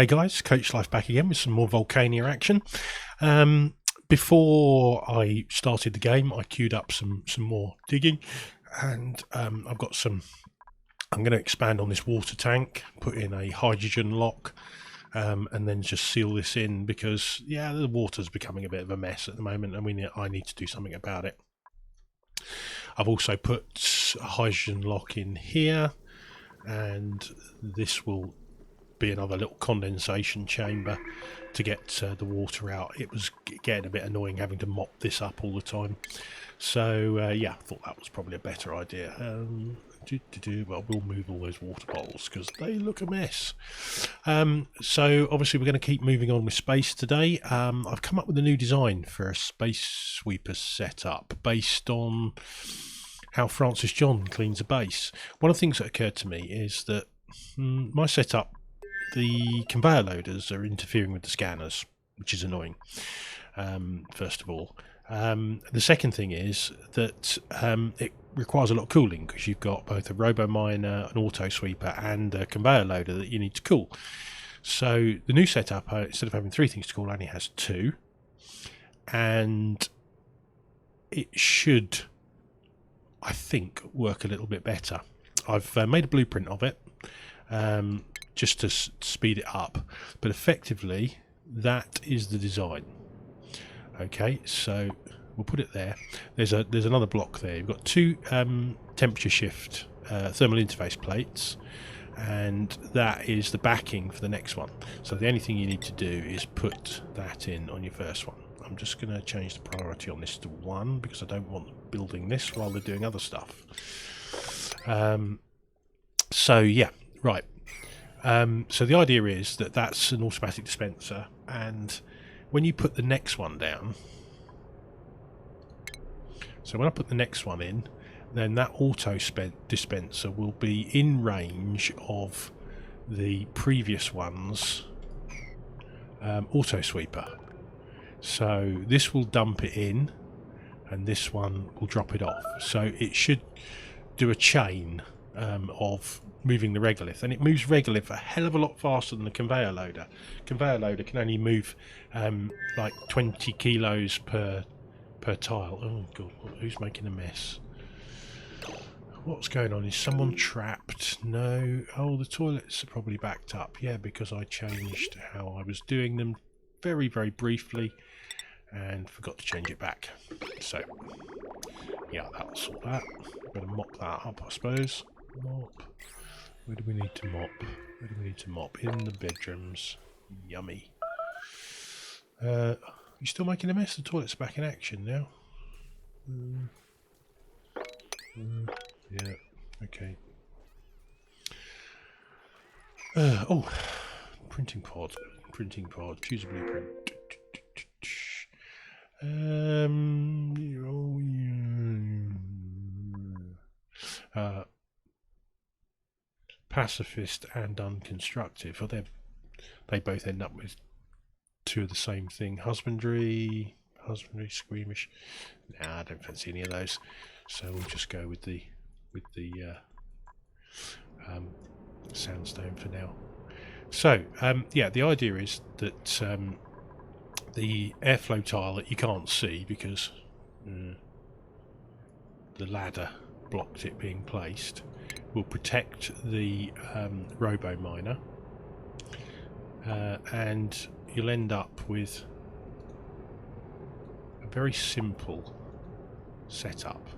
Hey guys, Coach Life back again with some more Volcanea action. Before I started the game, I queued up some more digging, and I've got some. I'm going to expand on this water tank, put in a hydrogen lock, and then just seal this in because the water's becoming a bit of a mess at the moment, and I need to do something about it. I've also put a hydrogen lock in here, and this will be another little condensation chamber to get the water out. It was getting a bit annoying having to mop this up all the time, so I thought that was probably a better idea. Well, we'll move all those water bottles because they look a mess. So obviously we're going to keep moving on with space today. I've come up with a new design for a space sweeper setup based on how Francis John cleans a base. One of the things that occurred to me is that my setup, the conveyor loaders are interfering with the scanners, which is annoying, first of all. The second thing is that it requires a lot of cooling because you've got both a robo miner, an auto sweeper, and a conveyor loader that you need to cool. So the new setup, instead of having 3 things to cool, only has 2, and it should, I think, work a little bit better. I've made a blueprint of it just to speed it up, but effectively that is the design. Okay, so we'll put it there. There's another block there. You've got 2 temperature shift thermal interface plates, and that is the backing for the next one. So the only thing you need to do is put that in on your first one. I'm just going to change the priority on this to 1 because I don't want building this while they're doing other stuff. So the idea is that that's an automatic dispenser, and when you put the next one down, so when I put the next one in, then that auto dispenser will be in range of the previous one's auto sweeper. So this will dump it in, and this one will drop it off. So it should do a chain of moving the regolith, and it moves regolith a hell of a lot faster than the conveyor loader. Conveyor loader can only move like 20 kilos per tile. Oh god, who's making a mess? What's going on? Is someone trapped? No. Oh, the toilets are probably backed up. Yeah, because I changed how I was doing them very, very briefly and forgot to change it back. So yeah, that'll sort that. I'm going to mop that up, I suppose. Mop. Where do we need to mop? Where do we need to mop? In the bedrooms. Yummy. You still making a mess? The toilet's back in action now. Yeah, okay. Oh, printing pod. Choose a blueprint. Pacifist and unconstructive. Well, they both end up with 2 of the same thing. Husbandry, squeamish. Nah, I don't fancy any of those. So we'll just go with the sandstone for now. So the idea is that the airflow tile that you can't see because the ladder blocked it being placed will protect the robo miner, and you'll end up with a very simple setup.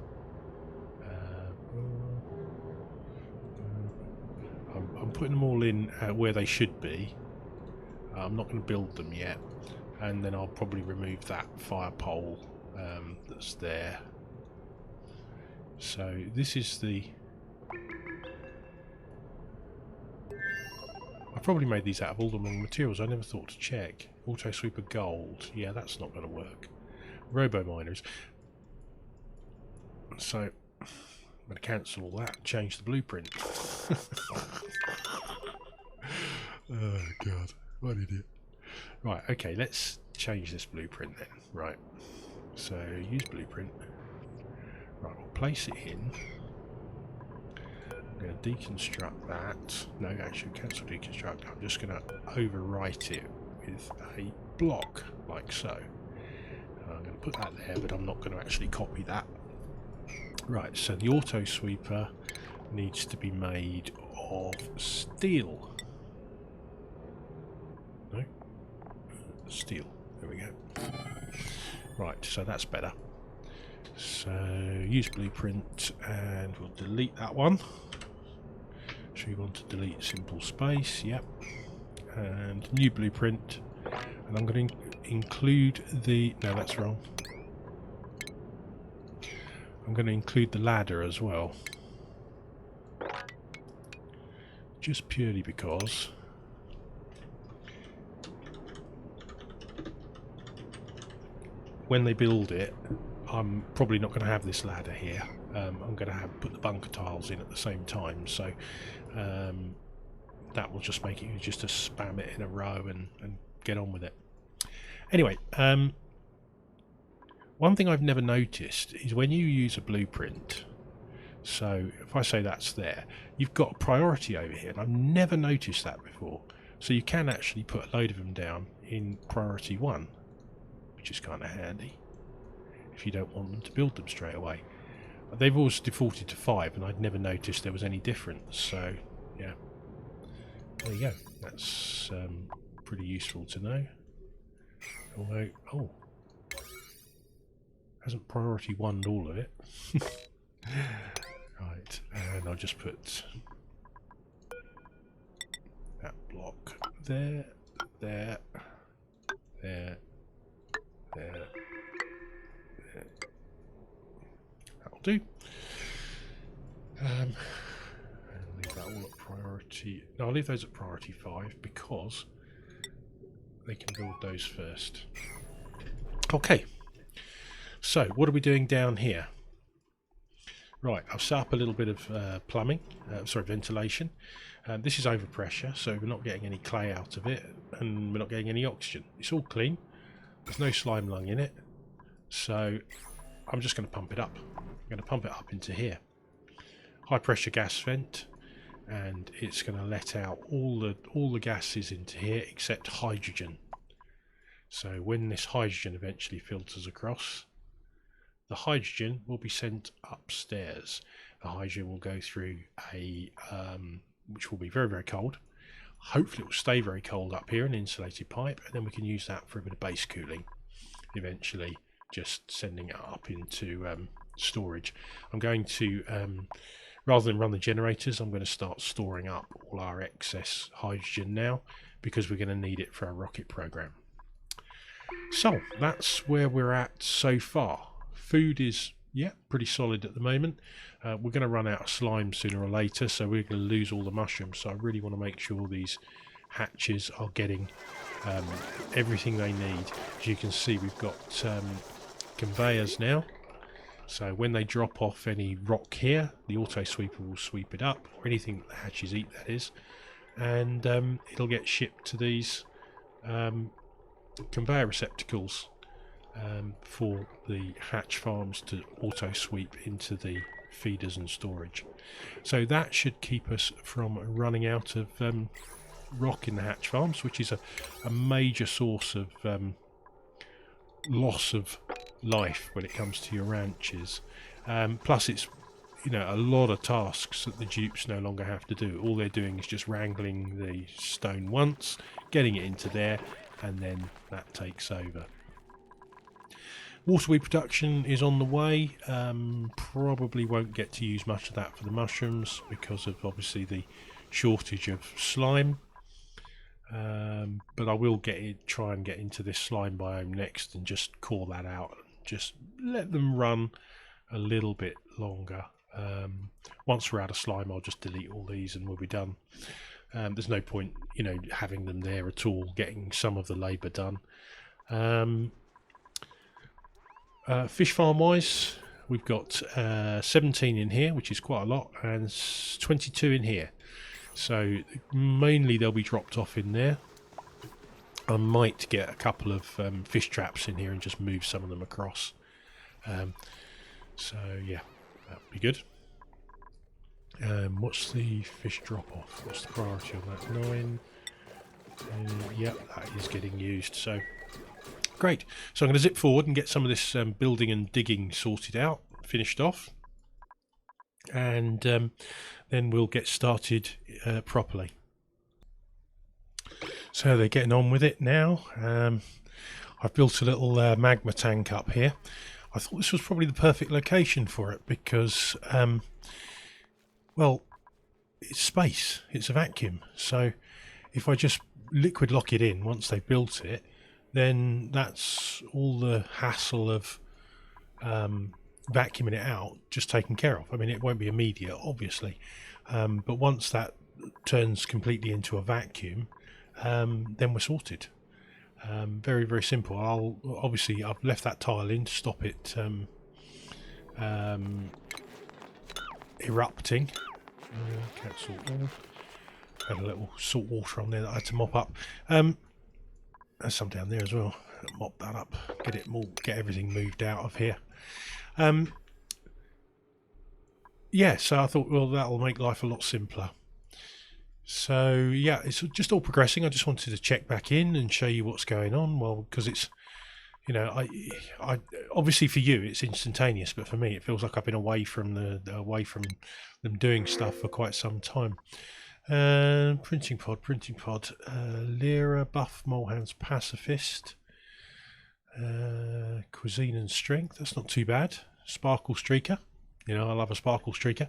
I'm putting them all in where they should be. I'm not going to build them yet, and then I'll probably remove that fire pole that's there. So this is the... I probably made these out of all the wrong materials. I never thought to check. Auto sweeper gold. Yeah, that's not going to work. Robo miners. So I'm going to cancel all that and change the blueprint. Oh god, what an idiot. Right, okay, let's change this blueprint then. Right, so use blueprint. Right, we'll place it in. going to deconstruct that. No, actually cancel deconstruct. I'm just going to overwrite it with a block like so. I'm going to put that there, but I'm not going to actually copy that. Right, so the auto sweeper needs to be made of steel. No? Steel. There we go. Right, so that's better. So use blueprint and we'll delete that one. So we want to delete simple space, yep. And new blueprint. And I'm going to include the... No, that's wrong. I'm going to include the ladder as well. Just purely because when they build it, I'm probably not going to have this ladder here. I'm going to put the bunker tiles in at the same time, so that will just make it just to spam it in a row and get on with it. Anyway, one thing I've never noticed is when you use a blueprint, so if I say that's there, you've got a priority over here, and I've never noticed that before. So you can actually put a load of them down in priority 1, which is kind of handy if you don't want them to build them straight away. They've always defaulted to 5, and I'd never noticed there was any difference. So yeah, there you go. That's pretty useful to know. Although, oh, hasn't priority 1'd all of it. Right, and I'll just put that block there, there, there, there, there. That'll do. And leave that all at priority. No, I'll leave those at priority 5 because they can build those first. Okay. So, what are we doing down here? Right, I've set up a little bit of plumbing, ventilation. This is overpressure, so we're not getting any clay out of it, and we're not getting any oxygen. It's all clean. There's no slime lung in it, so I'm just going to pump it up. I'm going to pump it up into here. High pressure gas vent, and it's going to let out all the gases into here except hydrogen. So when this hydrogen eventually filters across, the hydrogen will be sent upstairs. The hydrogen will go through a which will be very, very cold. Hopefully it will stay very cold up here, an insulated pipe, and then we can use that for a bit of base cooling. Eventually just sending it up into storage. I'm going to, rather than run the generators, I'm going to start storing up all our excess hydrogen now, because we're going to need it for our rocket program. So that's where we're at so far. Food is, yeah, pretty solid at the moment. We're going to run out of slime sooner or later, so we're going to lose all the mushrooms. So I really want to make sure these hatches are getting everything they need. As you can see, we've got conveyors now. So when they drop off any rock here, the auto sweeper will sweep it up, or anything that the hatches eat, that is. And it'll get shipped to these conveyor receptacles. For the hatch farms to auto sweep into the feeders and storage. So that should keep us from running out of rock in the hatch farms, which is a major source of loss of life when it comes to your ranches. Plus it's, you know, a lot of tasks that the dupes no longer have to do. All they're doing is just wrangling the stone once, getting it into there, and then that takes over. Waterweed production is on the way. Probably won't get to use much of that for the mushrooms because of obviously the shortage of slime. But I will try and get into this slime biome next and just call that out. Just let them run a little bit longer. Once we're out of slime, I'll just delete all these and we'll be done. There's no point, you know, having them there at all, getting some of the labour done. Fish farm wise, we've got 17 in here, which is quite a lot, and 22 in here. So mainly they'll be dropped off in there. I might get a couple of fish traps in here and just move some of them across. So yeah, that would be good. What's the fish drop off? What's the priority on that? 9. Yep, that is getting used. So great. So I'm going to zip forward and get some of this building and digging sorted out, finished off, and then we'll get started properly. So they're getting on with it now. I've built a little magma tank up here. I thought this was probably the perfect location for it because, well, it's space. It's a vacuum. So if I just liquid lock it in once they've built it, then that's all the hassle of vacuuming it out just taken care of. I mean, it won't be immediate, obviously, but once that turns completely into a vacuum, then we're sorted. Very, very simple. I've left that tile in to stop it erupting. Cancel all. Had a little salt water on there that I had to mop up. There's some down there as well. Mop that up. Get everything moved out of here. Yeah, so I thought, well, that'll make life a lot simpler. So yeah, it's just all progressing. I just wanted to check back in and show you what's going on. Well, because it's, you know, I obviously for you it's instantaneous, but for me it feels like I've been away from them doing stuff for quite some time. Printing pod, Lyra, buff, molehands, pacifist, cuisine and strength. That's not too bad. Sparkle streaker. You know, I love a sparkle streaker.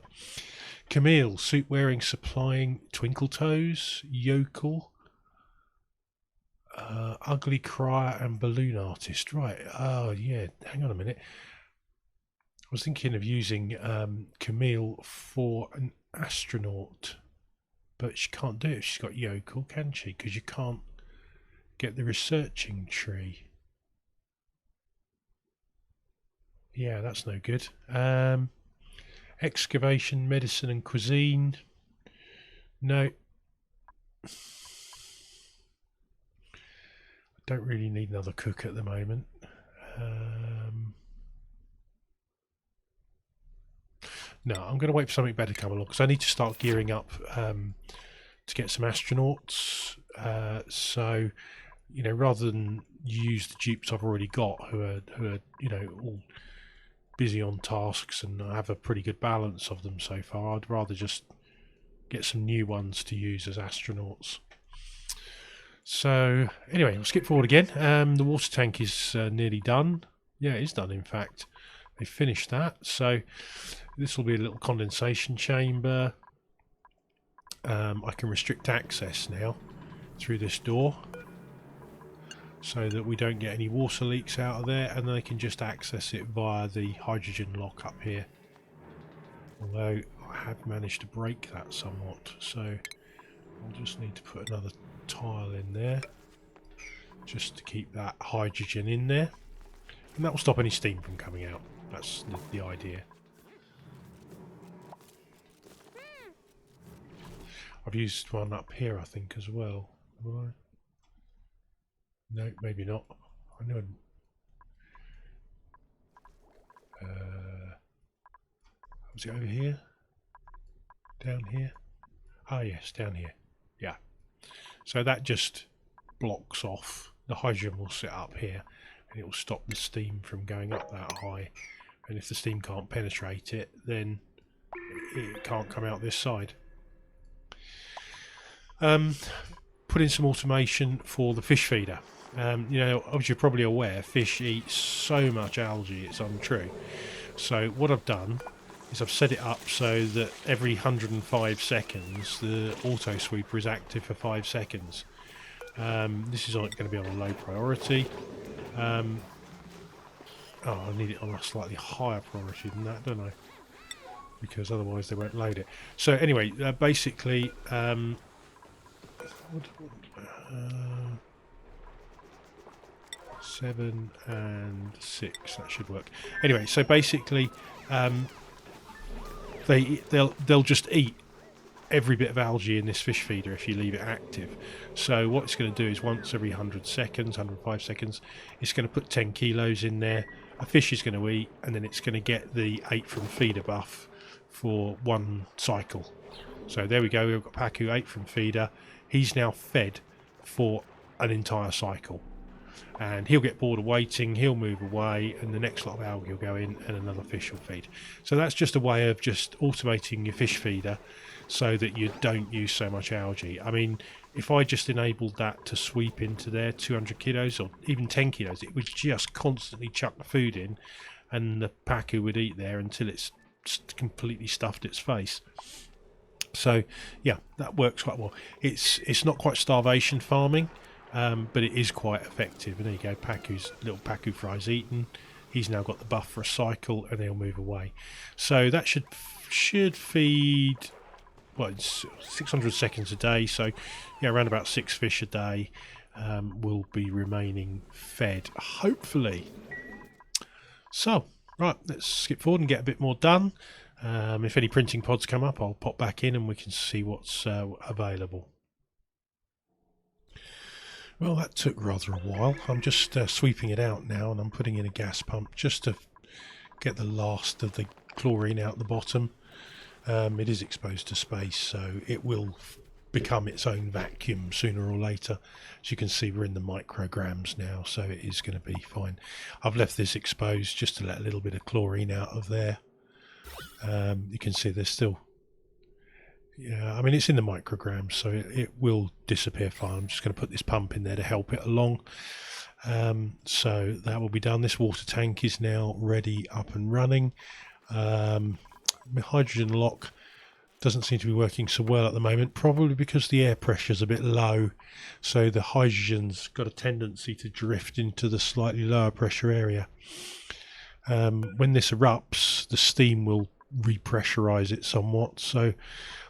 Camille, suit wearing, supplying, twinkle toes, yokel, ugly crier, and balloon artist. Right. Oh yeah. Hang on a minute. I was thinking of using Camille for an astronaut, but she can't do it. She's got yokel, can she? Because you can't get the researching tree. Yeah, that's no good. Excavation, medicine and cuisine. No. I don't really need another cook at the moment. No, I'm going to wait for something better to come along because I need to start gearing up to get some astronauts. So, you know, rather than use the dupes I've already got, who are you know, all busy on tasks, and I have a pretty good balance of them so far, I'd rather just get some new ones to use as astronauts. So anyway, I'll skip forward again. The water tank is nearly done. Yeah, it is done, in fact. They finished that, so this will be a little condensation chamber. I can restrict access now through this door so that we don't get any water leaks out of there, and they can just access it via the hydrogen lock up here. Although I have managed to break that somewhat, so I'll just need to put another tile in there just to keep that hydrogen in there, and that will stop any steam from coming out. That's the idea. I've used one up here, I think, as well. Will I? No, maybe not. I know. Was it over here? Down here? Ah, yes, down here. Yeah. So that just blocks off. The hydrogen will sit up here, and it will stop the steam from going up that high. And if the steam can't penetrate it, then it can't come out this side. Put in some automation for the fish feeder. You know, as you're probably aware, fish eat so much algae, it's untrue. So what I've done is I've set it up so that every 105 seconds the auto sweeper is active for 5 seconds. This is going to be on a low priority. Oh, I need it on a slightly higher priority than that, don't I? Because otherwise they won't load it. So anyway, basically, 7 and 6, that should work. Anyway, so basically, they'll just eat every bit of algae in this fish feeder if you leave it active. So what it's going to do is once every 100 seconds, 105 seconds, it's going to put 10 kilos in there. A fish is going to eat, and then it's going to get the 8 from feeder buff for one cycle. So there we go, we've got Paku 8 from feeder. He's now fed for an entire cycle. And he'll get bored of waiting, he'll move away, and the next lot of algae will go in and another fish will feed. So that's just a way of just automating your fish feeder so that you don't use so much algae. I mean, if I just enabled that to sweep into there 200 kilos or even 10 kilos, it would just constantly chuck the food in and the Paku would eat there until it's completely stuffed its face. So yeah, that works quite well. It's not quite starvation farming, but it is quite effective. And there you go, little Paku fry's eaten. He's now got the buff for a cycle, and they'll move away. So that should feed, well, it's 600 seconds a day. So yeah, around about 6 fish a day will be remaining fed, hopefully. So right, let's skip forward and get a bit more done. If any printing pods come up, I'll pop back in and we can see what's available. Well, that took rather a while. I'm just sweeping it out now, and I'm putting in a gas pump just to get the last of the chlorine out the bottom. It is exposed to space, so it will become its own vacuum sooner or later. As you can see, we're in the micrograms now, so it is going to be fine. I've left this exposed just to let a little bit of chlorine out of there. You can see there's still, yeah, I mean, it's in the micrograms, so it will disappear fine. I'm just going to put this pump in there to help it along. So that will be done. This water tank is now ready, up and running. The hydrogen lock doesn't seem to be working so well at the moment, probably because the air pressure is a bit low, so the hydrogen's got a tendency to drift into the slightly lower pressure area. When this erupts, the steam will repressurize it somewhat, so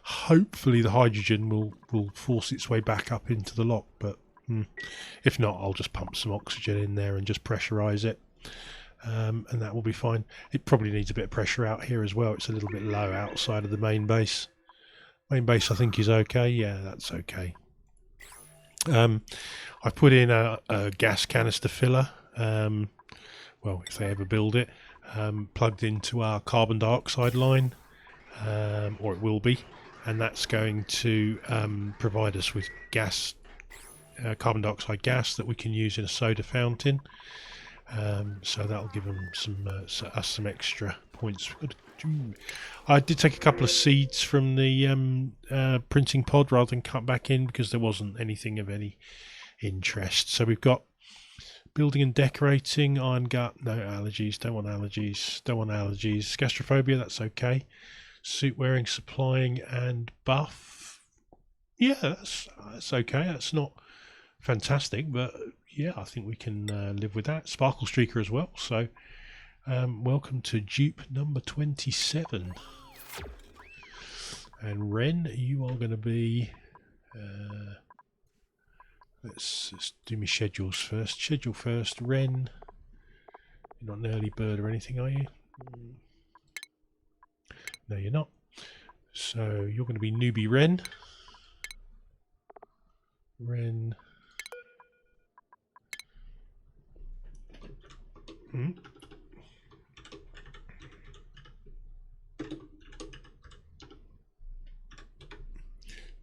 hopefully the hydrogen will force its way back up into the lock, but if not, I'll just pump some oxygen in there and just pressurize it, and that will be fine. It probably needs a bit of pressure out here as well. It's a little bit low outside of the main base. Main base I think is okay. Yeah, that's okay. I've put in a gas canister filler, well, if they ever build it, plugged into our carbon dioxide line, or it will be, and that's going to provide us with gas, carbon dioxide gas that we can use in a soda fountain. So that'll give them us some extra points. I did take a couple of seeds from the printing pod rather than cut back in because there wasn't anything of any interest. So we've got building and decorating, iron gut, no allergies, don't want allergies, gastrophobia, that's okay. Suit wearing, supplying, and buff, yeah, that's okay. That's not fantastic, but yeah, I think we can live with that. Sparkle streaker as well, so welcome to dupe number 27. And Ren, you are going to be let's do my schedules first. Schedule first. Ren, you're not an early bird or anything, are you? No, you're not. So you're going to be newbie Ren.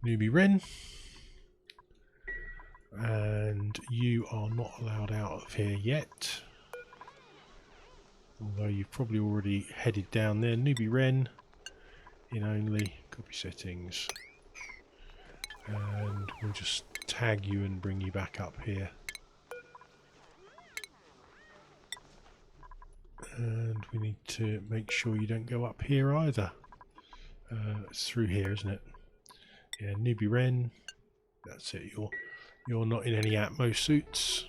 Newbie Ren. And you are not allowed out of here yet, although you've probably already headed down there. Newbie Ren, in only, copy settings, and we'll just tag you and bring you back up here. And we need to make sure you don't go up here either. It's through here, isn't it? Yeah, newbie Ren, that's it. You're not in any Atmo suits.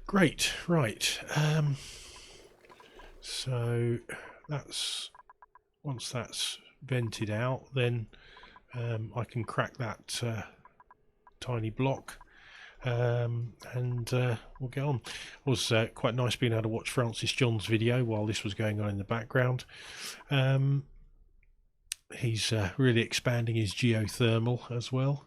Great, right. So that's, once that's vented out, then I can crack that tiny block, and we'll get on. It was quite nice being able to watch Francis John's video while this was going on in the background. He's really expanding his geothermal as well.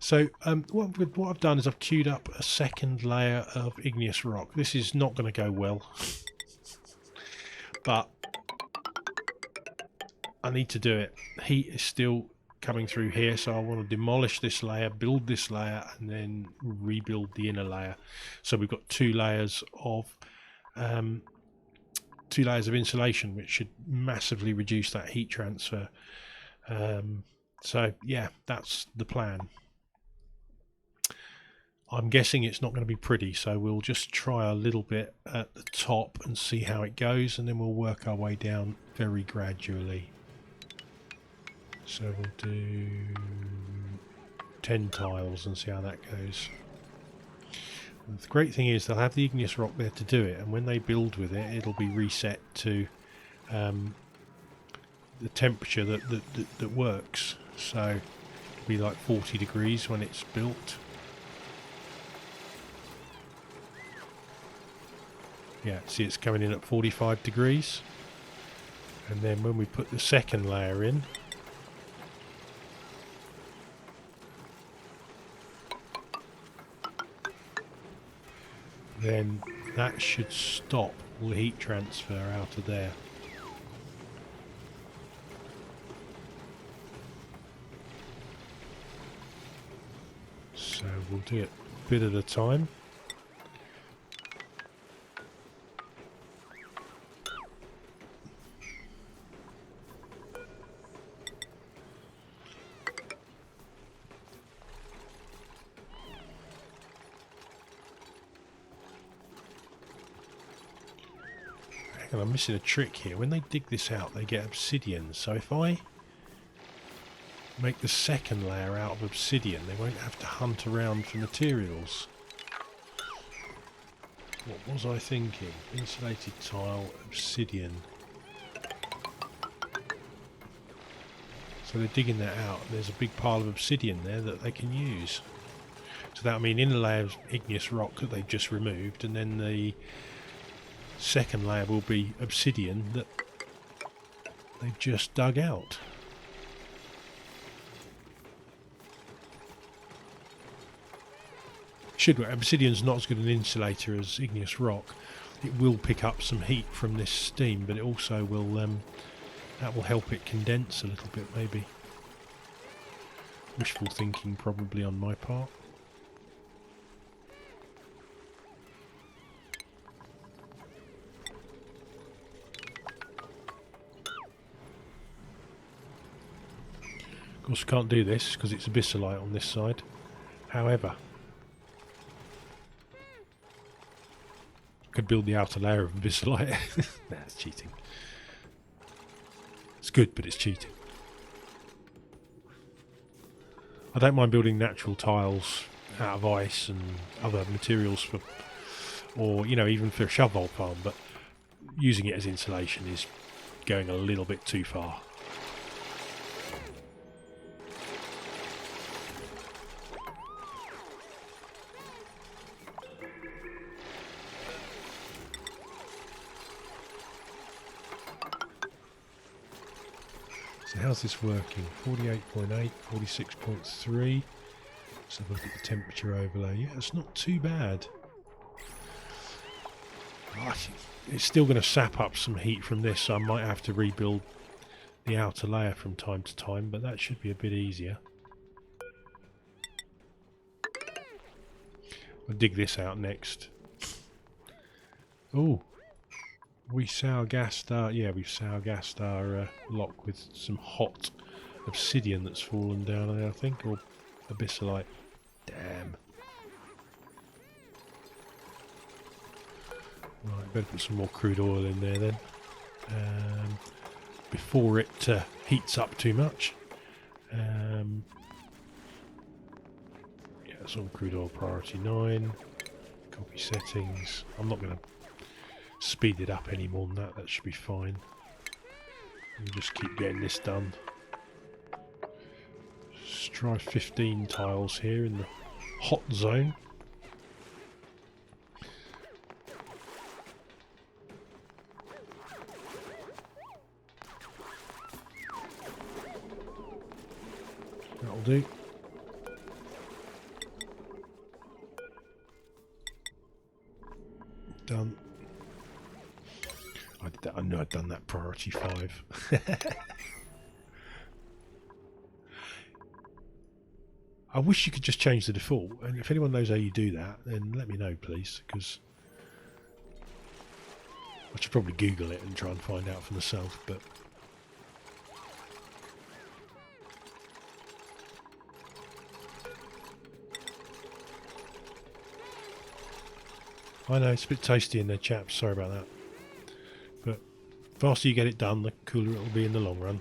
So what I've done is I've queued up a second layer of igneous rock. This is not going to go well, but I need to do it. Heat is still coming through here, so I want to demolish this layer, build this layer, and then rebuild the inner layer. So we've got two layers of insulation, which should massively reduce that heat transfer. So yeah, that's the plan. I'm guessing it's not going to be pretty, so we'll just try a little bit at the top and see how it goes, and then we'll work our way down very gradually. So we'll do 10 tiles and see how that goes. And the great thing is they'll have the igneous rock there to do it, and when they build with it, it'll be reset to the temperature that works. So it'll be like 40 degrees when it's built. Yeah, see, it's coming in at 45 degrees. And then when we put the second layer in, then that should stop all the heat transfer out of there. So we'll do it a bit at a time. I'm missing a trick here. When they dig this out, they get obsidian. So if I make the second layer out of obsidian, they won't have to hunt around for materials. What was I thinking? Insulated tile, obsidian. So they're digging that out. There's a big pile of obsidian there that they can use. So that'll mean inner layer of igneous rock that they've just removed, and then the second layer will be obsidian that they've just dug out. Obsidian's not as good an insulator as igneous rock. It will pick up some heat from this steam, but it also will that will help it condense a little bit, maybe. Wishful thinking probably on my part. Of course, we can't do this because it's abyssalite on this side. However, I could build the outer layer of abyssalite. That's cheating. It's good, but it's cheating. I don't mind building natural tiles out of ice and other materials for, or even for a shovel farm, but using it as insulation is going a little bit too far. So how's this working? 48.8, 46.3. Let's have a look at the temperature overlay. Yeah, it's not too bad. It's still going to sap up some heat from this, so I might have to rebuild the outer layer from time to time, but that should be a bit easier. I'll dig this out next. Oh, we sour gassed our, we've sour gassed our lock with some hot obsidian that's fallen down there, I think, or abyssalite. Damn. Right, better put some more crude oil in there then, before it heats up too much. Yeah, it's on crude oil priority 9. Copy settings. I'm not going to speed it up any more than that. That should be fine. We'll just keep getting this done. Let's try 15 tiles here in the hot zone. That'll do. Done. I knew I'd done that priority 5. I wish you could just change the default, and if anyone knows how you do that, then let me know, please, because I should probably Google it and try and find out for myself, but I know it's a bit tasty in there, chaps, sorry about that. But the faster you get it done, the cooler it will be in the long run.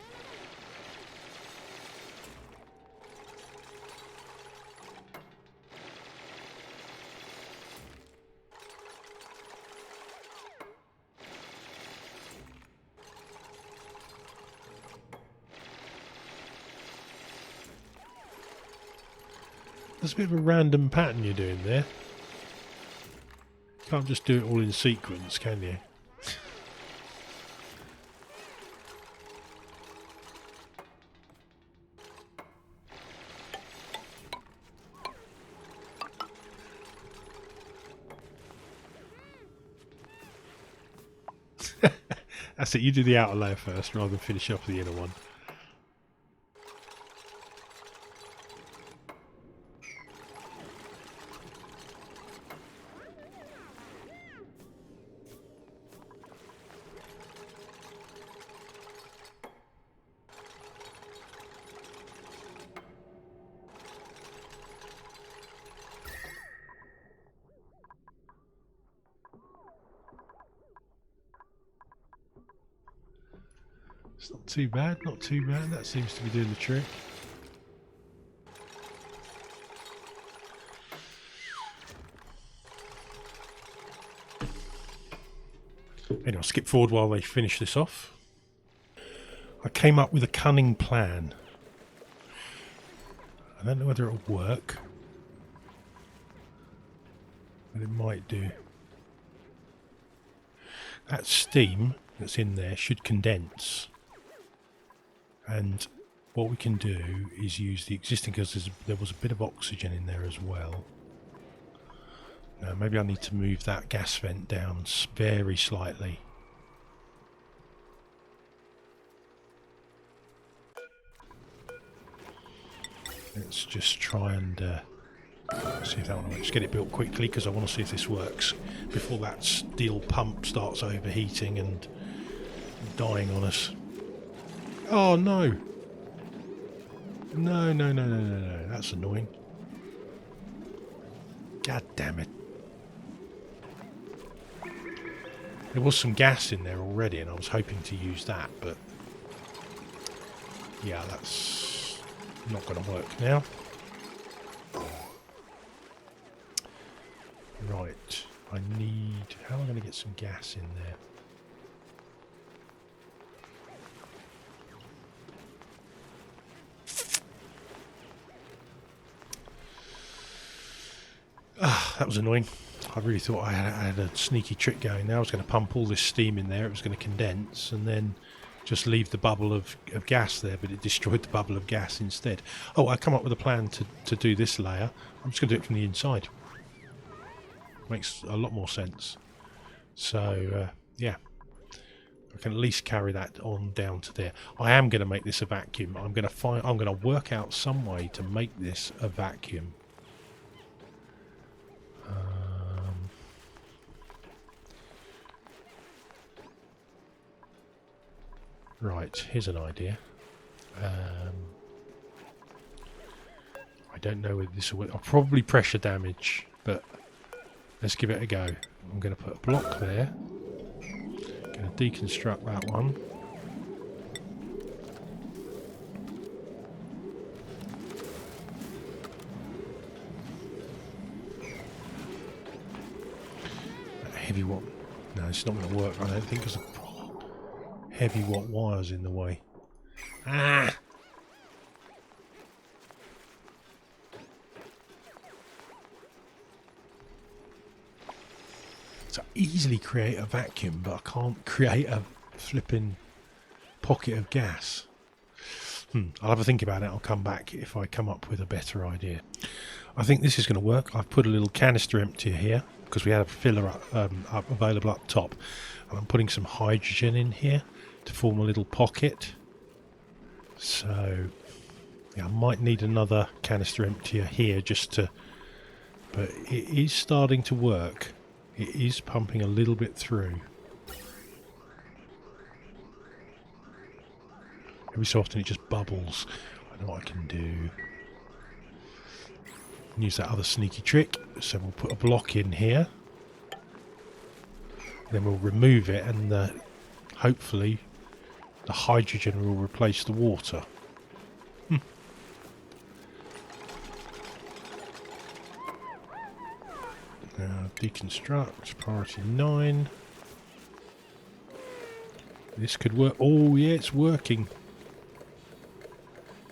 There's a bit of a random pattern you're doing there. Can't just do it all in sequence, can you? That's it, you do the outer layer first rather than finish off the inner one. It's not too bad, not too bad. That seems to be doing the trick. Anyway, I'll skip forward while they finish this off. I came up with a cunning plan. I don't know whether it'll work, but it might do. That steam that's in there should condense. And what we can do is use the existing, because there was a bit of oxygen in there as well. Now maybe I need to move that gas vent down very slightly. Let's just try and see if that one works. Get it built quickly because I want to see if this works before that steel pump starts overheating and dying on us. Oh no! No, no, no, no, no, no. That's annoying. God damn it. There was some gas in there already and I was hoping to use that, but yeah, that's not going to work now. Right, I need... How am I going to get some gas in there? Ah, that was annoying. I really thought I had a sneaky trick going there. I was going to pump all this steam in there, it was going to condense, and then just leave the bubble of gas there, but it destroyed the bubble of gas instead. Oh, I come up with a plan to do this layer. I'm just going to do it from the inside. Makes a lot more sense. So, yeah. I can at least carry that on down to there. I am going to make this a vacuum. I'm going to work out some way to make this a vacuum. Right, here's an idea. I don't know whether this will work. I'll probably pressure damage, but let's give it a go. I'm going to put a block there. Going to deconstruct that one. That heavy one. No, it's not going to work, I don't think, because heavy watt wires in the way. Ah! So I easily create a vacuum, but I can't create a flipping pocket of gas. I'll have a think about it. I'll come back if I come up with a better idea. I think this is going to work. I've put a little canister empty here because we had a filler up available up top, and I'm putting some hydrogen in here to form a little pocket. So Yeah, I might need another canister emptier here just to... But it is starting to work. It is pumping a little bit through. Every so often it just bubbles. I know what I can do. Use that other sneaky trick. So we'll put a block in here. Then we'll remove it and hopefully the hydrogen will replace the water. Now deconstruct, priority 9. This could work. Oh yeah, it's working.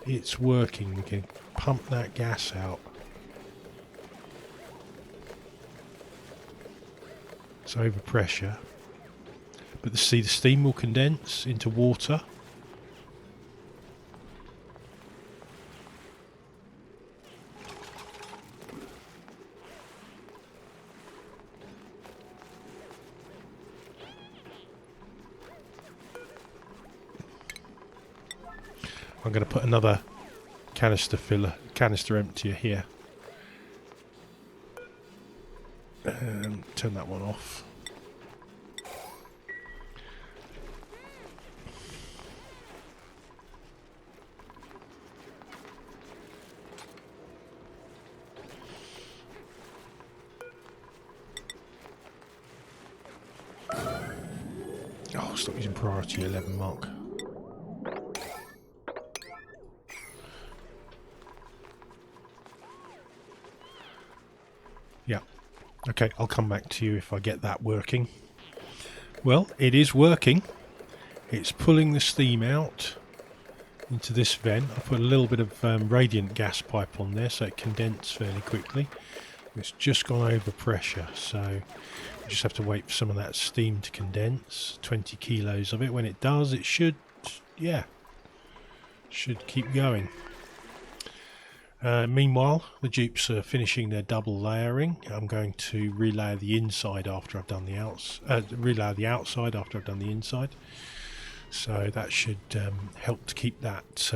It's working. We can pump that gas out. It's over pressure. But see, the steam will condense into water. I'm going to put another canister emptier here. And turn that one off. Oh, stop using priority 11 mark. Yeah. Okay, I'll come back to you if I get that working. Well, it is working. It's pulling the steam out into this vent. I put a little bit of radiant gas pipe on there so it condenses fairly quickly. It's just gone over pressure, so we just have to wait for some of that steam to condense. 20 kilos of it. When it does, it should, yeah, should keep going. Meanwhile, the dupes are finishing their double layering. I'm going to relayer the inside after I've done the relayer the outside after I've done the inside. So that should help to keep that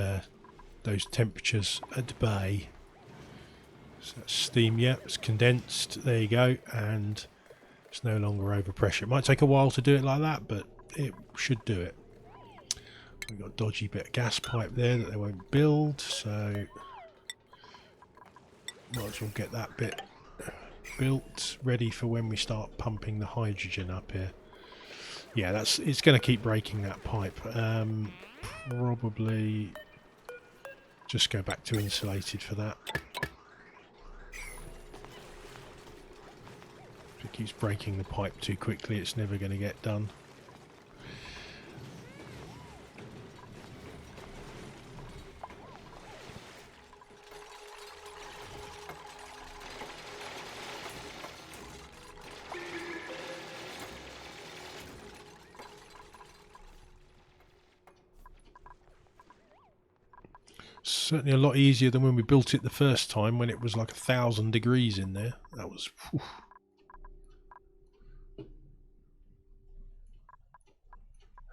those temperatures at bay. So that's steam, yeah, it's condensed. There you go, and it's no longer over pressure. It might take a while to do it like that, but it should do it. We've got a dodgy bit of gas pipe there that they won't build, so might as well get that bit built, ready for when we start pumping the hydrogen up here. Yeah, it's going to keep breaking that pipe. Probably just go back to insulated for that. If it keeps breaking the pipe too quickly, it's never going to get done. Certainly a lot easier than when we built it the first time, when it was like 1,000 degrees in there. That was... Whew.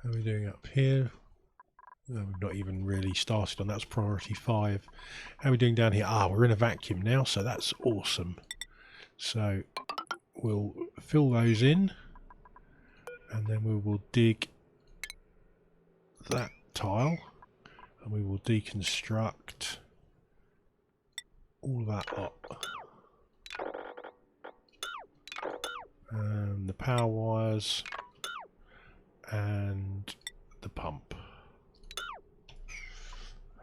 How are we doing up here? Oh, we've not even really started on that. That's priority 5. How are we doing down here? Ah, we're in a vacuum now, so that's awesome. So we'll fill those in, and then we will dig that tile, and we will deconstruct all that up. And the power wires and the pump.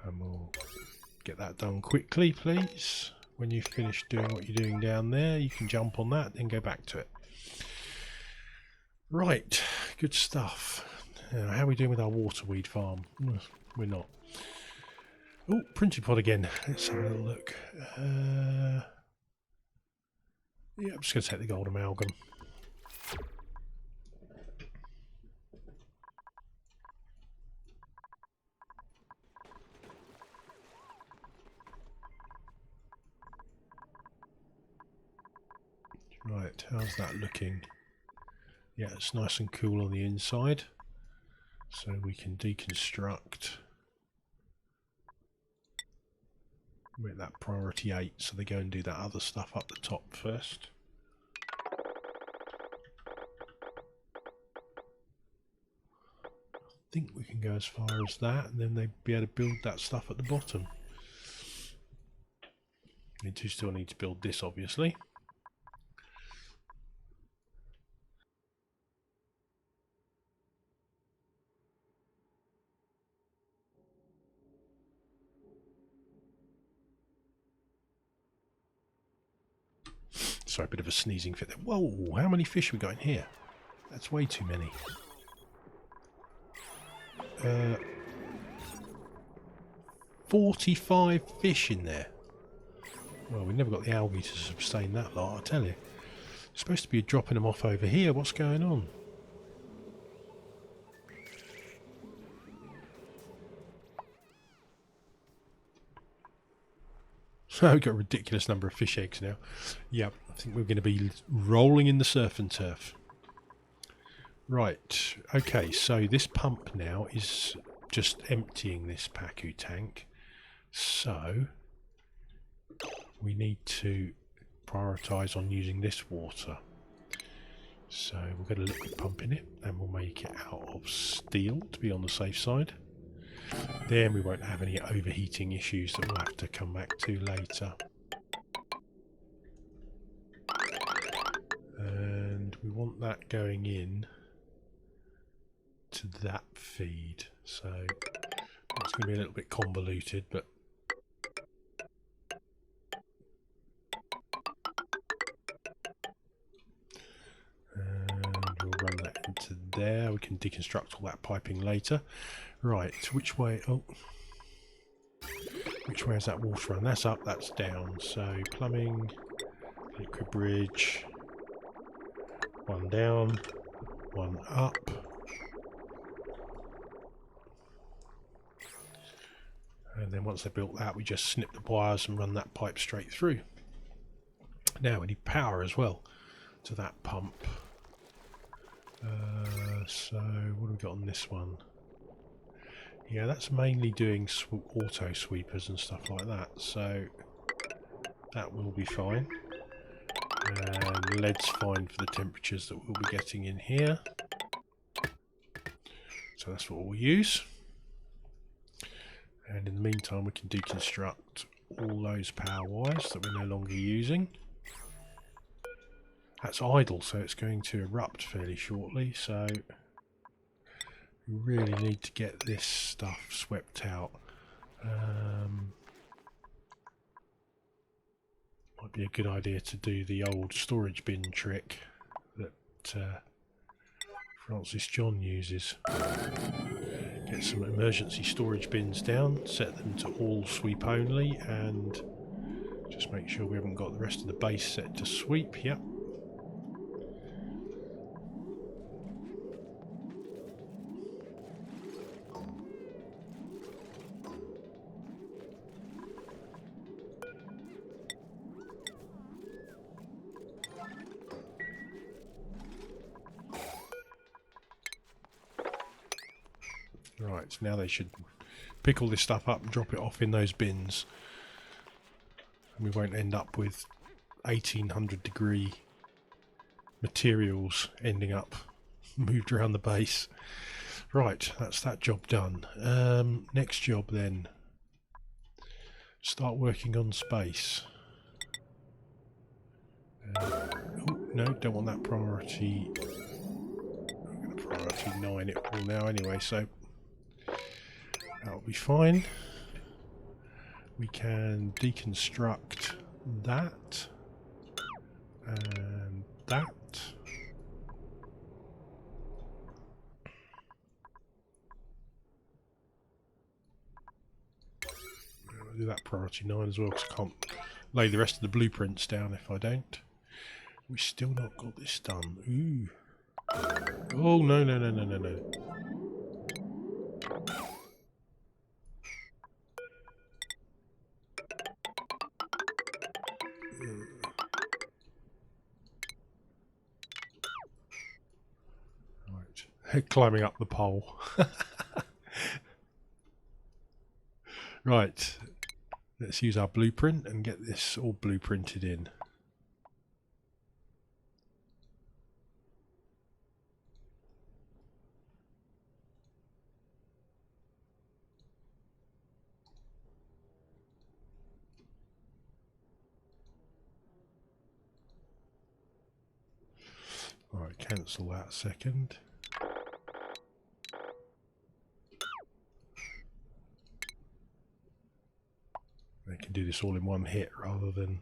And we'll get that done quickly, please. When you've finished doing what you're doing down there, you can jump on that and go back to it. Right, good stuff. Now, how are we doing with our waterweed farm? We're not. Oh, printing pod again. Let's have a little look. Yeah, I'm just going to take the gold amalgam. Right, how's that looking? Yeah, it's nice and cool on the inside. So we can deconstruct Make that priority 8, so they go and do that other stuff up the top first. I think we can go as far as that, and then they'd be able to build that stuff at the bottom. We do still need to build this, obviously. Sorry, a bit of a sneezing fit there. Whoa, how many fish we got in here? That's way too many. 45 fish in there. Well, we never got the algae to sustain that lot, I tell you. It's supposed to be dropping them off over here. What's going on? So we've got a ridiculous number of fish eggs now. Yep, I think we're going to be rolling in the surf and turf. Right, okay, so this pump now is just emptying this Pt1 tank. So we need to prioritise on using this water. So we'll get a liquid pump in it and we'll make it out of steel to be on the safe side. Then we won't have any overheating issues that we'll have to come back to later. And we want that going in to that feed. So it's going to be a little bit convoluted, but and we'll run that into there. We can deconstruct all that piping later. Right, which way? Oh, which way is that water run? That's up, that's down. So plumbing, liquid bridge, one down, one up. And then once they've built that, we just snip the wires and run that pipe straight through. Now we need power as well to that pump. So what do we got on this one? Yeah, that's mainly doing auto sweepers and stuff like that, so that will be fine. And lead's fine for the temperatures that we'll be getting in here. So that's what we'll use. And in the meantime we can deconstruct all those power wires that we're no longer using. That's idle, so it's going to erupt fairly shortly, so we really need to get this stuff swept out. Might be a good idea to do the old storage bin trick that Francis John uses. Get some emergency storage bins down, set them to all sweep only, and just make sure we haven't got the rest of the base set to sweep. Yep. Right, now they should pick all this stuff up and drop it off in those bins. And we won't end up with 1800 degree materials ending up moved around the base. Right, that's that job done. Next job then. Start working on space. Oh, no, don't want that priority. I'm going to priority 9 it all now anyway, so that'll be fine. We can deconstruct that and that. I'll do that priority 9 as well because I can't lay the rest of the blueprints down if I don't. We've still not got this done. Ooh. Oh, no, no, no, no, no, no. Right. Climbing up the pole. Right. Let's use our blueprint and get this all blueprinted in. Alright, cancel that second. They can do this all in one hit rather than...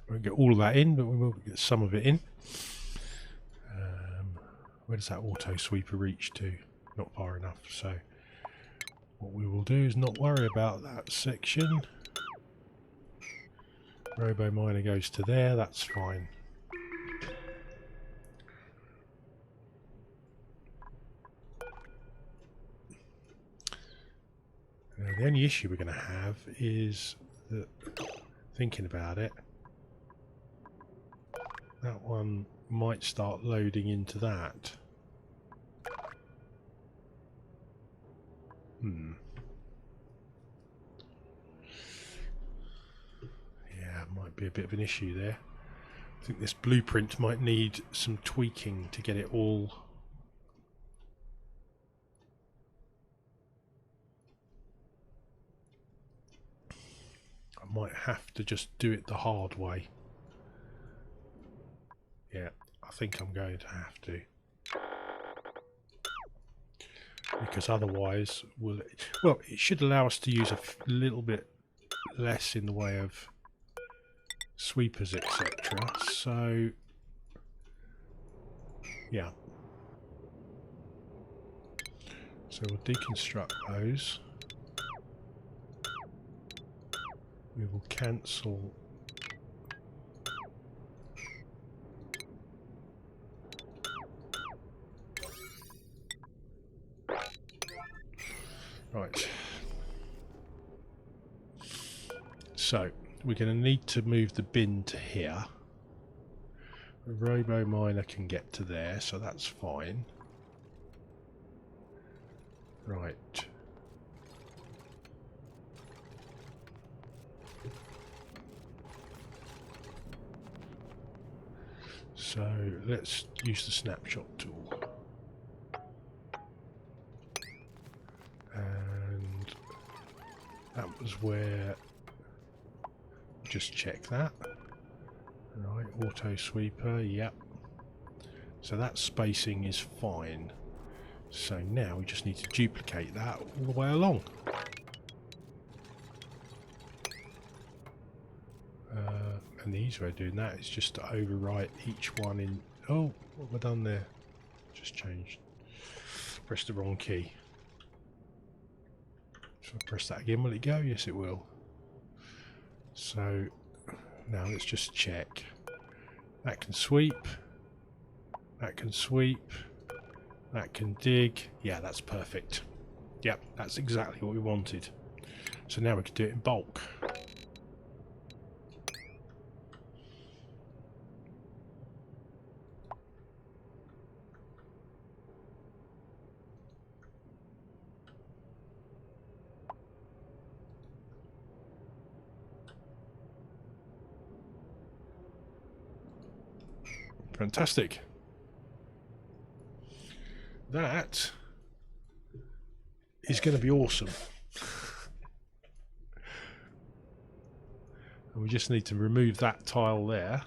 We won't get all of that in, but we will get some of it in. Where does that auto sweeper reach to? Not far enough, so what we will do is not worry about that section. Robo miner goes to there, that's fine. Now, the only issue we're going to have is that, thinking about it, that one might start loading into that. Yeah, might be a bit of an issue there. I think this blueprint might need some tweaking to get it all. I might have to just do it the hard way. Yeah, I think I'm going to have to. Because otherwise, well, it should allow us to use a little bit less in the way of sweepers, etc. So, yeah. So we'll deconstruct those. We will cancel. Right. So we're going to need to move the bin to here. The robo miner can get to there, so that's fine. Right. So let's use the snapshot tool. And that was where, just check that. Right, auto sweeper, yep. So that spacing is fine. So now we just need to duplicate that all the way along. And the easy way of doing that is just to overwrite each one in... Oh, what have I done there? Just changed. Pressed the wrong key. So I press that again, will it go? Yes, it will. So now let's just check. That can sweep. That can sweep. That can dig. Yeah, that's perfect. Yep, that's exactly what we wanted. So now we can do it in bulk. Fantastic. That is going to be awesome. And we just need to remove that tile there.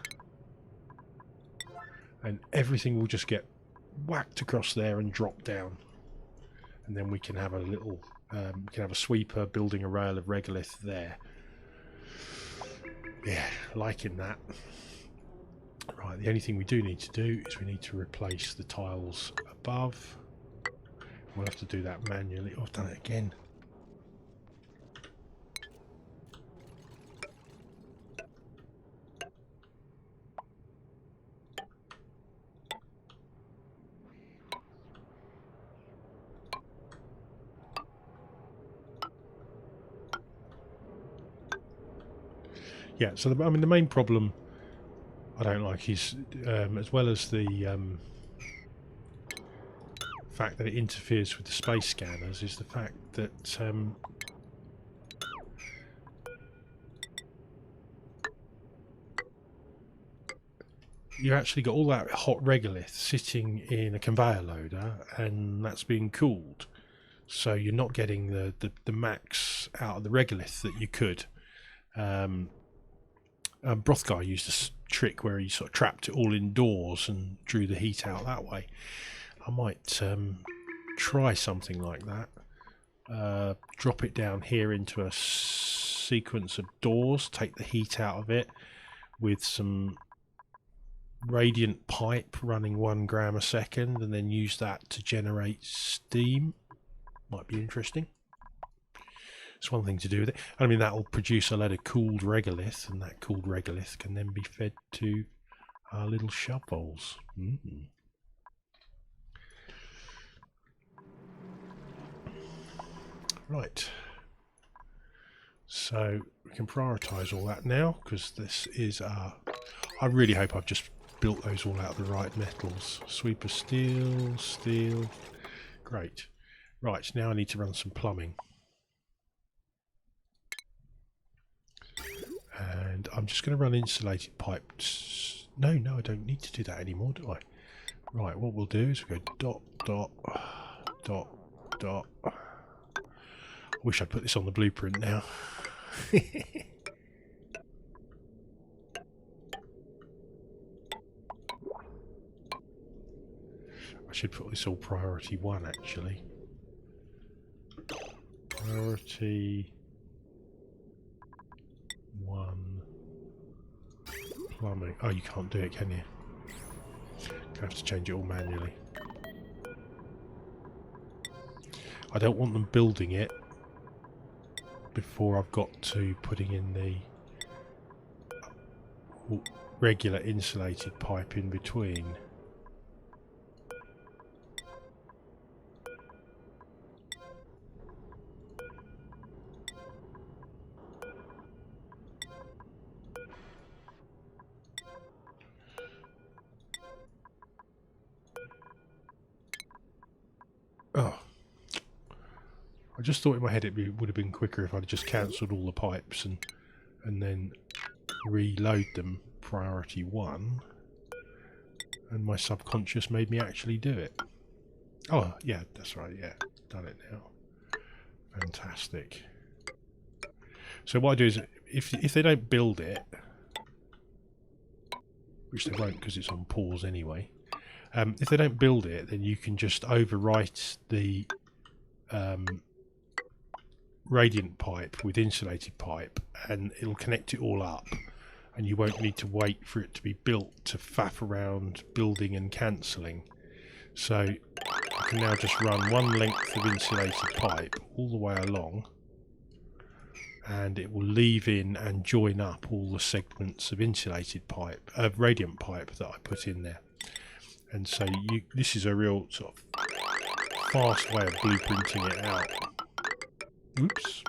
And everything will just get whacked across there and drop down. And then we can have a little, we can have a sweeper building a rail of regolith there. Yeah, liking that. Right, the only thing we do need to do is we need to replace the tiles above. We'll have to do that manually. Oh, I've done it again. Yeah, so I mean the main problem I don't like is as well as the fact that it interferes with the space scanners is the fact that you actually got all that hot regolith sitting in a conveyor loader, and that's being cooled, so you're not getting the max out of the regolith that you could. Broth Guy used a trick where he sort of trapped it all indoors and drew the heat out that way. I might try something like that. Drop it down here into a sequence of doors, take the heat out of it with some radiant pipe running 1 gram a second, and then use that to generate steam. Might be interesting. It's one thing to do with it. I mean, that will produce a load of cooled regolith, and that cooled regolith can then be fed to our little shovels. Right. So we can prioritise all that now, because this is our... I really hope I've just built those all out of the right metals. Sweeper steel, steel. Great. Right, now I need to run some plumbing. And I'm just going to run insulated pipes. No, I don't need to do that anymore, do I? Right, what we'll do is we'll go dot, dot, dot, dot. I wish I'd put this on the blueprint now. I should put this all priority 1 actually. Priority 1 plumbing. Oh, you can't do it, can you? Gonna have to change it all manually. I don't want them building it before I've got to putting in the regular insulated pipe in between. Oh, I just thought in my head would have been quicker if I'd just cancelled all the pipes and then reload them priority 1, and my subconscious made me actually do it. Oh yeah, that's right, yeah, done it now. Fantastic. So what I do is, if they don't build it, which they won't because it's on pause anyway, if they don't build it, then you can just overwrite the radiant pipe with insulated pipe, and it'll connect it all up, and you won't need to wait for it to be built to faff around building and cancelling. So you can now just run 1 length of insulated pipe all the way along, and it will leave in and join up all the segments of insulated pipe, radiant pipe that I put in there. And so this is a real sort of fast way of blueprinting it out. Oops.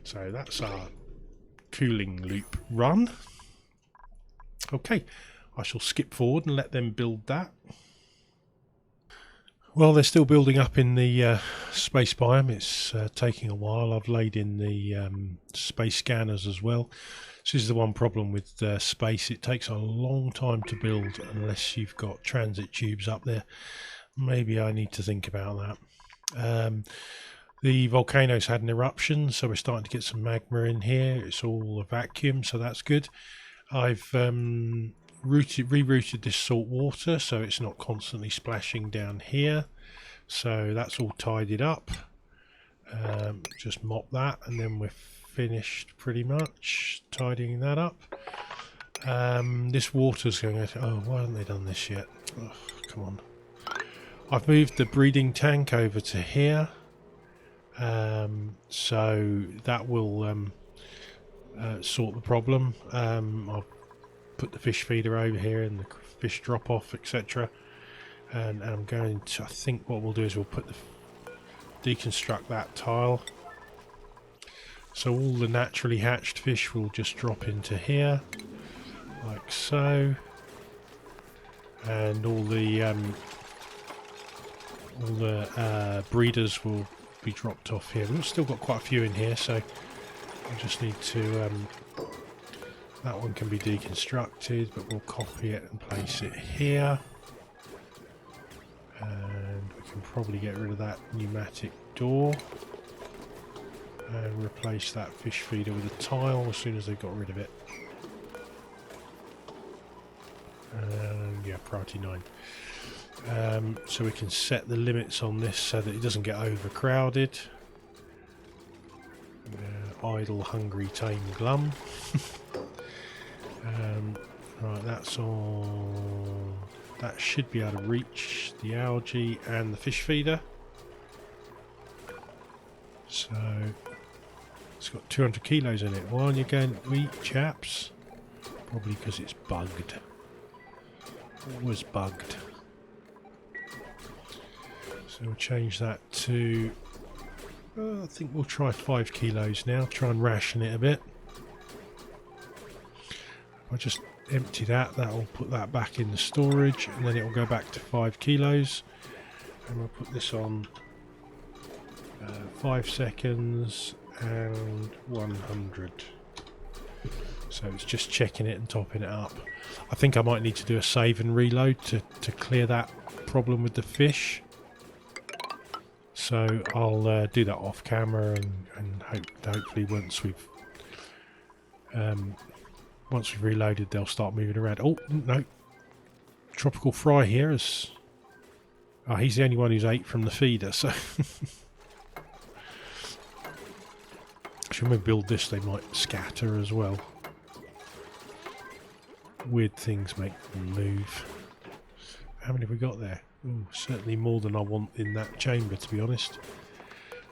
So that's our cooling loop run. Okay, I shall skip forward and let them build that. Well, they're still building up in the space biome. It's taking a while. I've laid in the space scanners as well. This is the one problem with space. It takes a long time to build unless you've got transit tubes up there. Maybe I need to think about that. The volcano's had an eruption, so we're starting to get some magma in here. It's all a vacuum, so that's good. I've rerouted this salt water so it's not constantly splashing down here. So that's all tidied up. Just mop that, and then we're finished pretty much tidying that up. This water's going to... Oh, why haven't they done this yet? Oh, come on. I've moved the breeding tank over to here. So that will sort the problem. I'll put the fish feeder over here and the fish drop off, etc. And I'm going to... I think what we'll do is we'll put deconstruct that tile. So all the naturally hatched fish will just drop into here, like so, and all the all the breeders will be dropped off here. We've still got quite a few in here, so we just need to... that one can be deconstructed, but we'll copy it and place it here. And we can probably get rid of that pneumatic door and replace that fish feeder with a tile as soon as they've got rid of it. And yeah, priority 9. So we can set the limits on this so that it doesn't get overcrowded. Idle, hungry, tame, glum. Right, that's on. That should be able to reach the algae and the fish feeder. So it's got 200 kilos in it. Why aren't you going to eat, chaps? Probably because it's bugged. Always bugged. So we'll change that to... I think we'll try 5 kilos now. Try and ration it a bit. I'll just empty that. That'll put that back in the storage, and then it will go back to 5 kilos. And we'll put this on 5 seconds and 100. So it's just checking it and topping it up. I think I might need to do a save and reload to clear that problem with the fish. So I'll do that off camera, and hopefully once we've reloaded, they'll start moving around. Oh no, Tropical Fry here is. Oh, he's the only one who's ate from the feeder. So when we build this, they might scatter as well. Weird things make them move. How many have we got there? Ooh, certainly more than I want in that chamber, to be honest.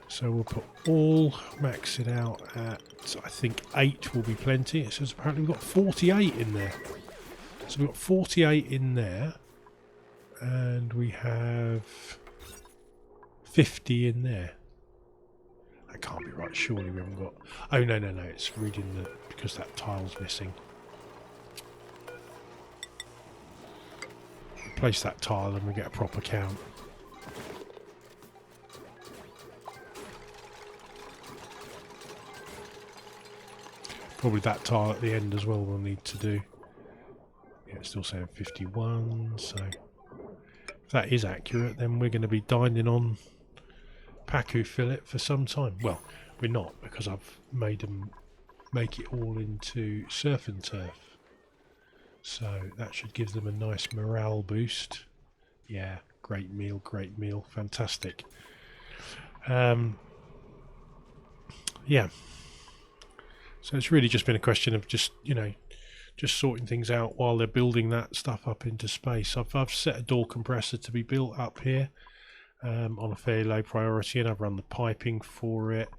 So we'll put all, max it out at, I think 8 will be plenty. It says apparently we've got 48 in there. So we've got 48 in there. And we have 50 in there. That can't be right, surely we haven't got... Oh, no, it's reading the... because that tile's missing. Replace that tile and we get a proper count. Probably that tile at the end as well we'll need to do. Yeah, it's still saying 51, so if that is accurate, then we're going to be dining on Pacu fillet for some time. Well, we're not, because I've made them make it all into surf and turf. So that should give them a nice morale boost. Yeah, great meal, fantastic. Yeah. So it's really just been a question of just sorting things out while they're building that stuff up into space. I've set a door compressor to be built up here on a fairly low priority, and I've run the piping for it.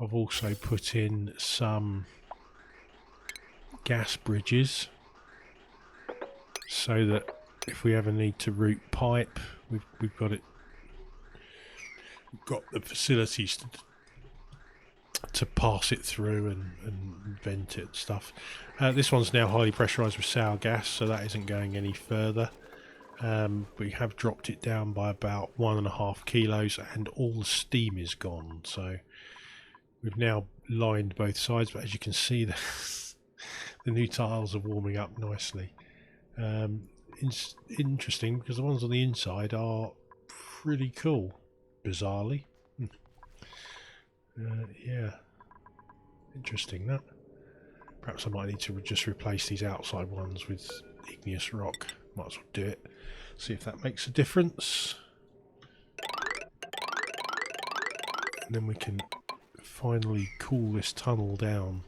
I've also put in some gas bridges so that if we ever need to route pipe, we've got it. We've got the facilities to pass it through and vent it and stuff. This one's now highly pressurised with sour gas, so that isn't going any further. We have dropped it down by about 1.5 kilos, and all the steam is gone. So we've now lined both sides, but as you can see, the new tiles are warming up nicely. It's interesting because the ones on the inside are pretty cool, bizarrely. Yeah, interesting that. Perhaps I might need to just replace these outside ones with igneous rock. Might as well do it. See if that makes a difference. And then we can finally cool this tunnel down,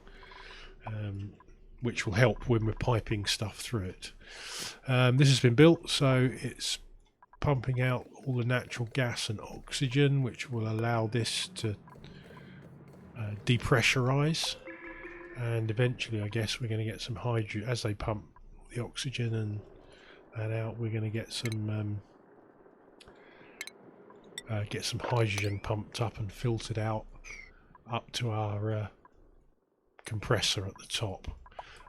which will help when we're piping stuff through it. This has been built, so it's pumping out all the natural gas and oxygen, which will allow this to depressurize, and eventually I guess we're going to get some hydrogen as they pump the oxygen and that out. We're going to get some hydrogen pumped up and filtered out up to our compressor at the top.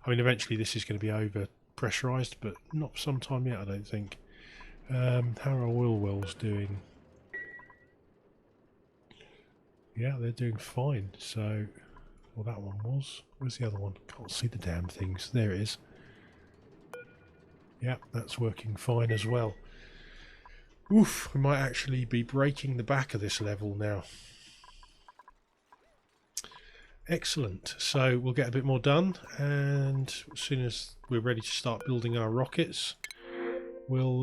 I mean, eventually this is going to be over pressurized, but not for some time yet, I don't think. How are our oil wells doing? Yeah, they're doing fine. So, well, that one was. Where's the other one? Can't see the damn things. There it is. Yeah, that's working fine as well. Oof, we might actually be breaking the back of this level now. Excellent. So we'll get a bit more done, and as soon as we're ready to start building our rockets, we'll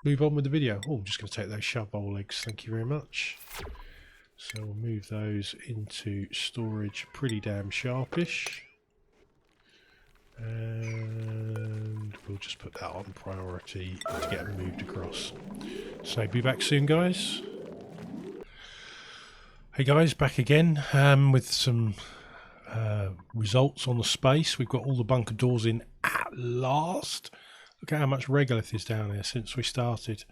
move on with the video. Oh, I'm just going to take those shove bowl eggs. Thank you very much. So we'll move those into storage pretty damn sharpish. And we'll just put that on priority to get them moved across. So be back soon, guys. Hey guys, back again with some results on the space. We've got all the bunker doors in at last. Look at how much regolith is down there since we started.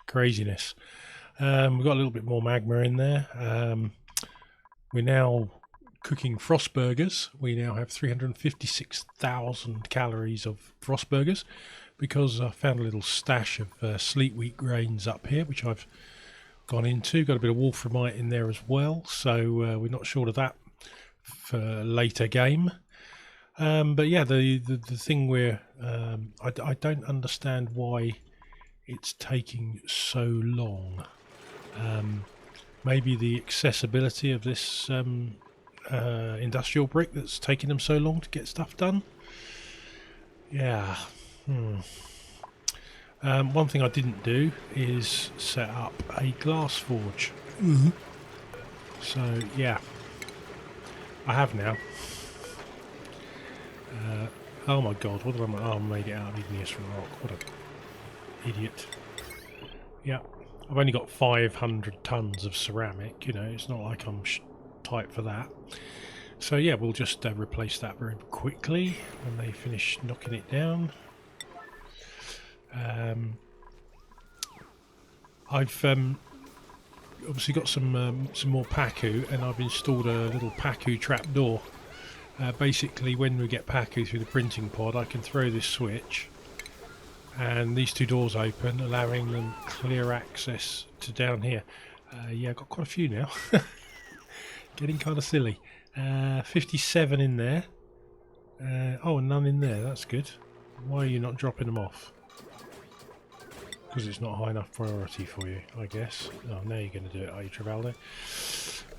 Craziness. We've got a little bit more magma in there. We're now cooking frost burgers. We now have 356,000 calories of frost burgers because I found a little stash of sleet wheat grains up here, which I've gone into. Got a bit of wolframite in there as well, so we're not short of that for a later game. But yeah, the thing we're I don't understand why it's taking so long. Maybe the accessibility of this industrial brick that's taking them so long to get stuff done. Yeah. One thing I didn't do is set up a glass forge. So yeah, I have now. Oh my god, what did I make? Oh, I made it out of igneous rock. What an idiot. Yeah, I've only got 500 tons of ceramic, you know, it's not like I'm tight for that. So yeah, we'll just replace that very quickly when they finish knocking it down. I've obviously got some more Pacu, and I've installed a little Pacu trapdoor. Basically, when we get Pacu through the printing pod, I can throw this switch, and these two doors open, allowing them clear access to down here. Yeah, I've got quite a few now. Getting kind of silly. 57 in there. Oh, none in there. That's good. Why are you not dropping them off? Because it's not high enough priority for you, I guess. Oh, now you're going to do it, are you, Travaldo?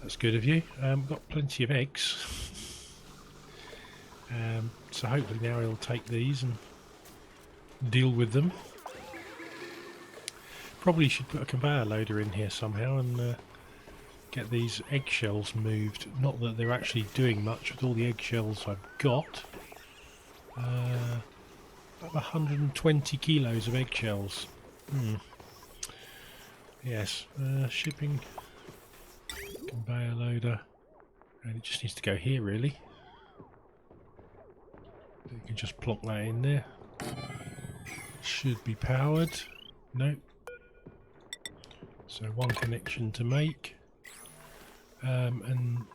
That's good of you. Got plenty of eggs. So hopefully now he'll take these and deal with them. Probably should put a conveyor loader in here somehow and get these eggshells moved. Not that they're actually doing much with all the eggshells I've got. About 120 kilos of eggshells. Yes, shipping conveyor loader, and it just needs to go here really. You can just plonk that in there. Should be powered. Nope. So one connection to make, and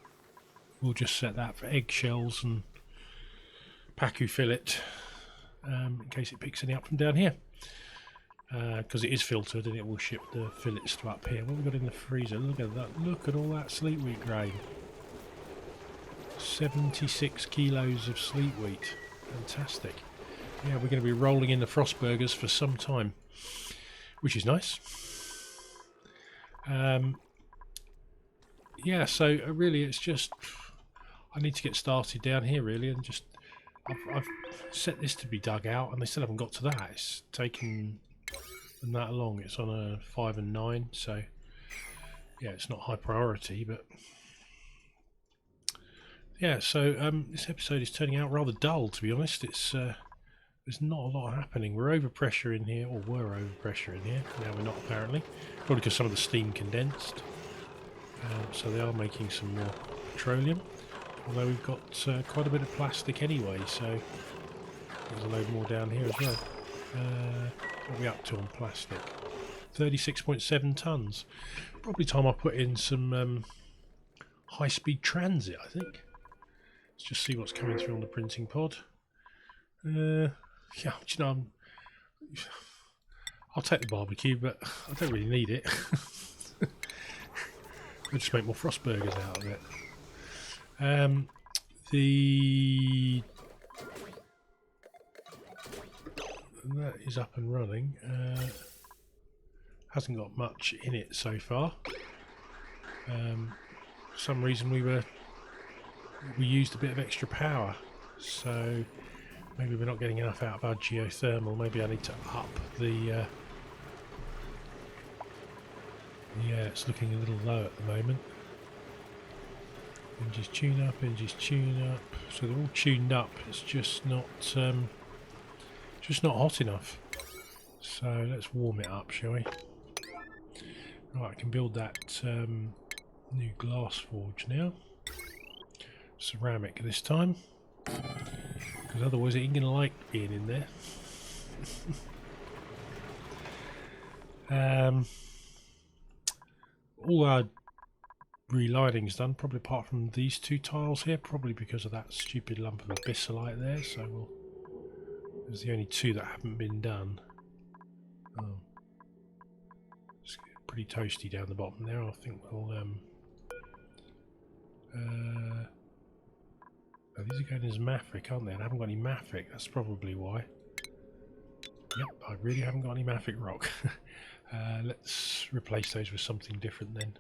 we'll just set that for eggshells and Pacu fillet in case it picks any up from down here. Because it is filtered and it will ship the fillets to up here. What have we got in the freezer? Look at that. Look at all that sleet wheat grain. 76 kilos of sleet wheat. Fantastic. Yeah, we're going to be rolling in the frost burgers for some time, which is nice. Yeah, so really it's just I need to get started down here really, and just I've set this to be dug out and they still haven't got to that. It's taken that long. It's on a 5 and 9, so yeah, it's not high priority, but yeah, so this episode is turning out rather dull, to be honest. It's there's not a lot happening. We're over pressure in here, or were over pressure in here. Now we're not, apparently, probably because some of the steam condensed. So they are making some more petroleum, although we've got quite a bit of plastic anyway, so there's a load more down here as well. What are we up to on plastic? 36.7 tons. Probably time I put in some high-speed transit, I think. Let's just see what's coming through on the printing pod. Yeah, you know, I'll take the barbecue, but I don't really need it. I'll just make more frost burgers out of it. That is up and running. Hasn't got much in it so far. For some reason we used a bit of extra power, so maybe we're not getting enough out of our geothermal. Maybe I need to up the yeah, it's looking a little low at the moment. Engines tune up, engines tune up. So they're all tuned up. It's just not hot enough. So let's warm it up, shall we? Right, I can build that new glass forge now. Ceramic this time, because otherwise it ain't gonna like being in there. All our relighting's done, probably apart from these two tiles here, probably because of that stupid lump of abyssalite there. So there's the only two that haven't been done. Oh, it's pretty toasty down the bottom there. I think we'll oh, these are going as mafic, aren't they? And I haven't got any mafic. That's probably why. Yep, I really haven't got any mafic rock. Let's replace those with something different then.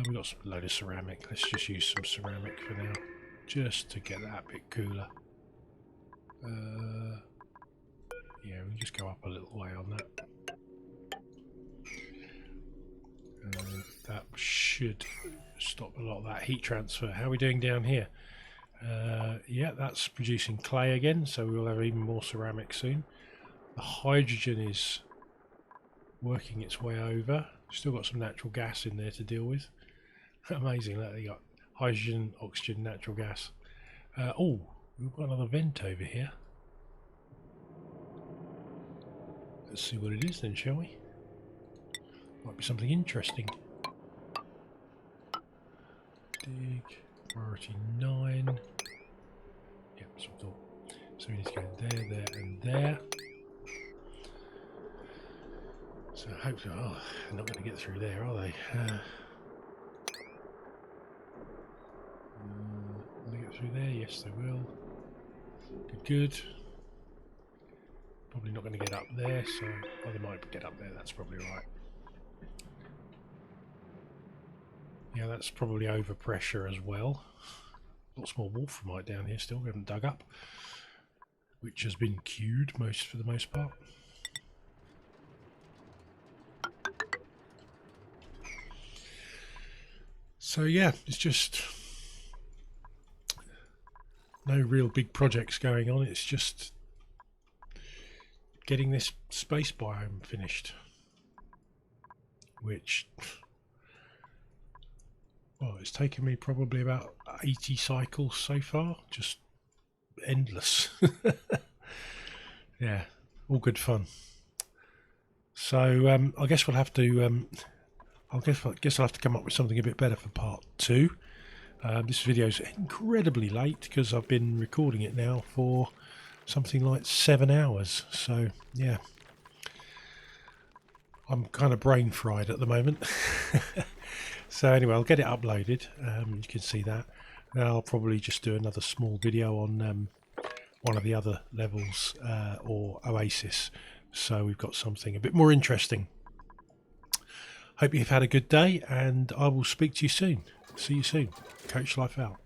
We've got some load of ceramic. Let's just use some ceramic for now, just to get that a bit cooler. Yeah, we'll just go up a little way on that. That should stop a lot of that heat transfer. How are we doing down here? Yeah, that's producing clay again, so we'll have even more ceramic soon. The hydrogen is working its way over. Still got some natural gas in there to deal with. Amazing that they got hydrogen, oxygen, natural gas. Oh, we've got another vent over here. Let's see what it is then, shall we? Might be something interesting. Dig, priority 9. Yep, that's what I thought. So we need to go there, there, and there. So hopefully, oh, they're not going to get through there, are they? Will they get through there? Yes, they will. Good, good. Probably not going to get up there, so oh, they might get up there. That's probably right. Yeah, that's probably over pressure as well. Lots more wolframite down here still. We haven't dug up, which has been queued for the most part. So yeah, it's just no real big projects going on. It's just getting this space biome finished, which, well, it's taken me probably about 80 cycles so far. Just endless. Yeah, all good fun. So I guess we'll have to I guess I'll have to come up with something a bit better for part 2. This video's incredibly late because I've been recording it now for something like 7 hours. So yeah, I'm kind of brain fried at the moment. So anyway, I'll get it uploaded. You can see that. Then I'll probably just do another small video on one of the other levels or Oasis. So we've got something a bit more interesting. Hope you've had a good day, and I will speak to you soon. See you soon. Coach Life out.